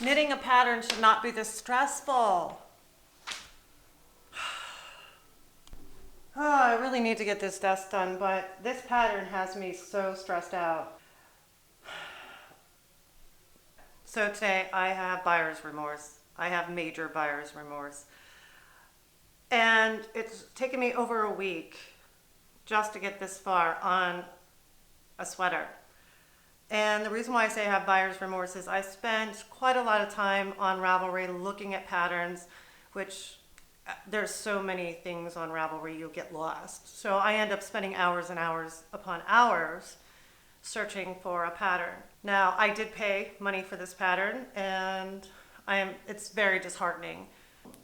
Knitting a pattern should not be this stressful. Oh, I really need to get this desk done, but this pattern has me so stressed out. So today I have buyer's remorse. I have major buyer's remorse. And it's taken me over a week just to get this far on a sweater. And the reason why I say I have buyer's remorse is I spent quite a lot of time on Ravelry looking at patterns, which there's so many things on Ravelry you'll get lost. So I end up spending hours and hours upon hours searching for a pattern. Now I did pay money for this pattern and it's very disheartening.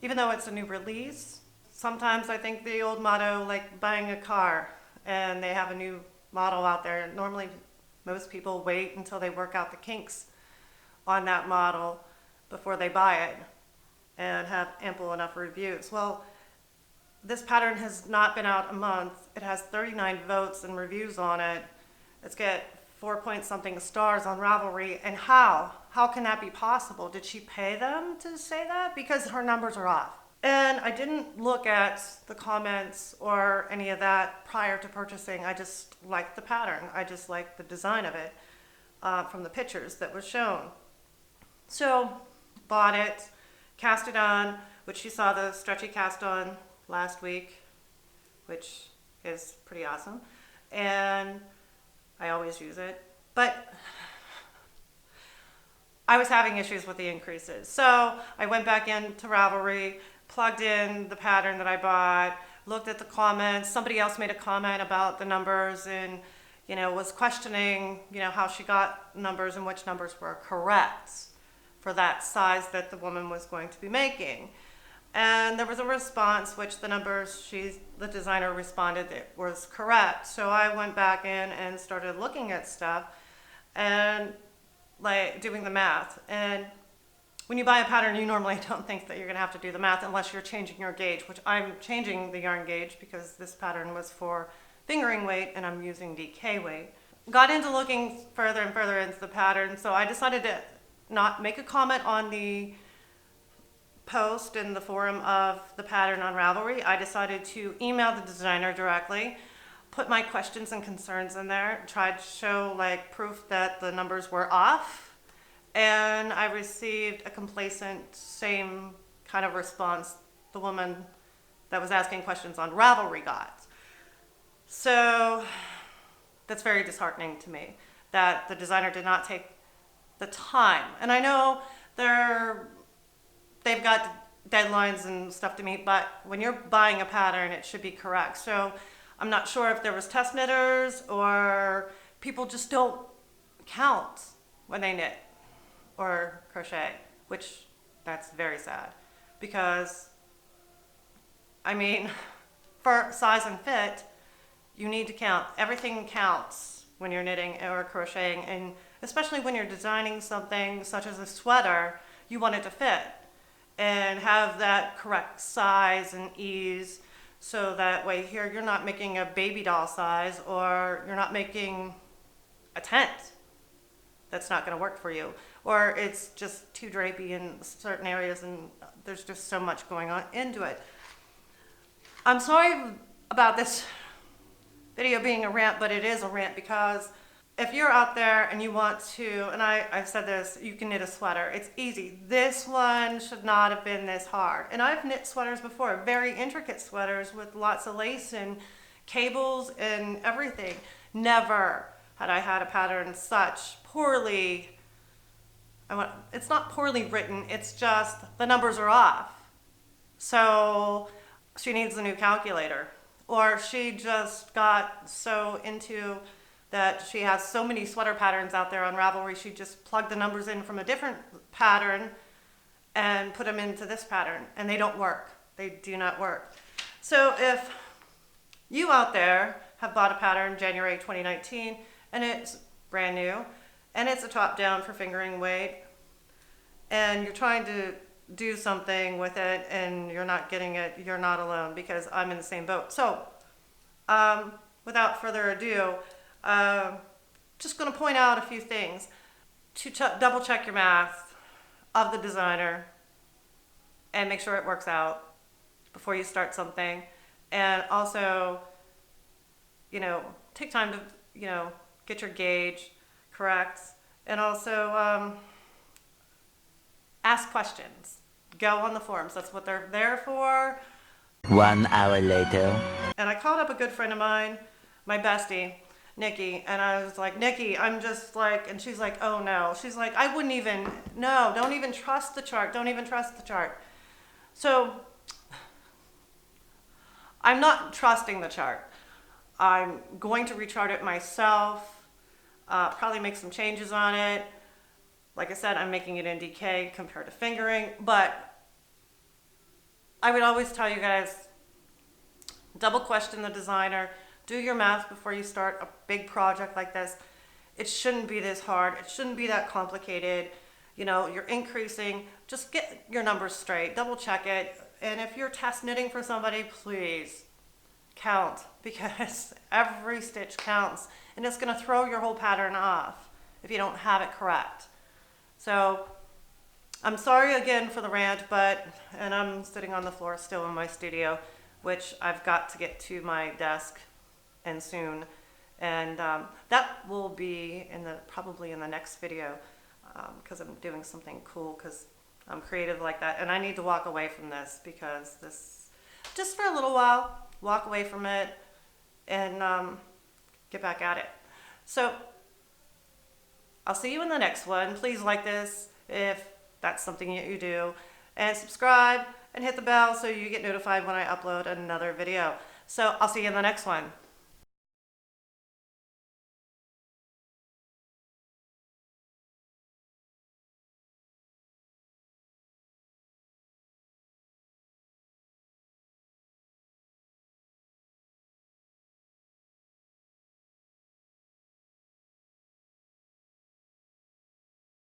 Even though it's a new release, sometimes I think the old motto, like buying a car and they have a new model out there, normally most people wait until they work out the kinks on that model before they buy it and have ample enough reviews. Well, this pattern has not been out a month. It has 39 votes and reviews on it. It's got 4-point-something stars on Ravelry. And how can that be possible? Did she pay them to say that? Because her numbers are off. And I didn't look at the comments or any of that prior to purchasing. I just liked the pattern. I just liked the design of it from the pictures that was shown. So bought it, cast it on, which you saw the stretchy cast on last week, which is pretty awesome. And I always use it. But I was having issues with the increases. So I went back into Ravelry, plugged in the pattern that I bought, looked at the comments. Somebody else made a comment about the numbers and, was questioning, how she got numbers and which numbers were correct for that size that the woman was going to be making. And there was a response, which the designer responded it was correct. So I went back in and started looking at stuff and doing the math. And when you buy a pattern, you normally don't think that you're gonna have to do the math unless you're changing your gauge, which I'm changing the yarn gauge because this pattern was for fingering weight and I'm using DK weight. Got into looking further and further into the pattern, so I decided to not make a comment on the post in the forum of the pattern on Ravelry. I decided to email the designer directly, put my questions and concerns in there, tried to show proof that the numbers were off. And I received a complacent, same kind of response the woman that was asking questions on Ravelry got. So that's very disheartening to me that the designer did not take the time. And I know they've got deadlines and stuff to meet, but when you're buying a pattern, it should be correct. So I'm not sure if there was test knitters or people just don't count when they knit or crochet, which that's very sad because for size and fit, you need to count. Everything counts when you're knitting or crocheting, and especially when you're designing something such as a sweater, you want it to fit and have that correct size and ease, so that way here you're not making a baby doll size or you're not making a tent that's not going to work for you, or it's just too drapey in certain areas and there's just so much going on into it. I'm sorry about this video being a rant, but it is a rant because if you're out there and you want to, and I've said this, you can knit a sweater. It's easy. This one should not have been this hard. And I've knit sweaters before, very intricate sweaters with lots of lace and cables and everything. Never had I had a pattern such poorly, it's not poorly written, it's just the numbers are off. So she needs a new calculator. Or she just got so into that she has so many sweater patterns out there on Ravelry, she just plugged the numbers in from a different pattern and put them into this pattern, and they don't work. They do not work. So if you out there have bought a pattern January 2019 and it's brand new and it's a top down for fingering weight and you're trying to do something with it and you're not getting it, you're not alone, because I'm in the same boat. So without further ado, just going to point out a few things to double check your math. of the designer and make sure it works out before you start something. And also, take time to, get your gauge correct. And also ask questions. Go on the forums. That's what they're there for. 1 hour later. And I called up a good friend of mine, my bestie, Nikki, and I was like, Nikki, I'm just like, and she's like, oh no. She's like, I wouldn't even, no, don't even trust the chart. Don't even trust the chart. So I'm not trusting the chart. I'm going to rechart it myself, probably make some changes on it. Like I said, I'm making it in DK compared to fingering, but I would always tell you guys, double question the designer, do your math before you start a big project like this. It shouldn't be this hard. It shouldn't be that complicated. You're increasing, just get your numbers straight, double check it. And if you're test knitting for somebody, please count, because every stitch counts, and it's gonna throw your whole pattern off if you don't have it correct. So I'm sorry again for the rant, and I'm sitting on the floor still in my studio, which I've got to get to my desk and soon. And that will be probably in the next video, because I'm doing something cool, because I'm creative like that. And I need to walk away from this, because just for a little while, walk away from it and get back at it. So I'll see you in the next one. Please like this if that's something that you do, and subscribe and hit the bell so you get notified when I upload another video. So I'll see you in the next one.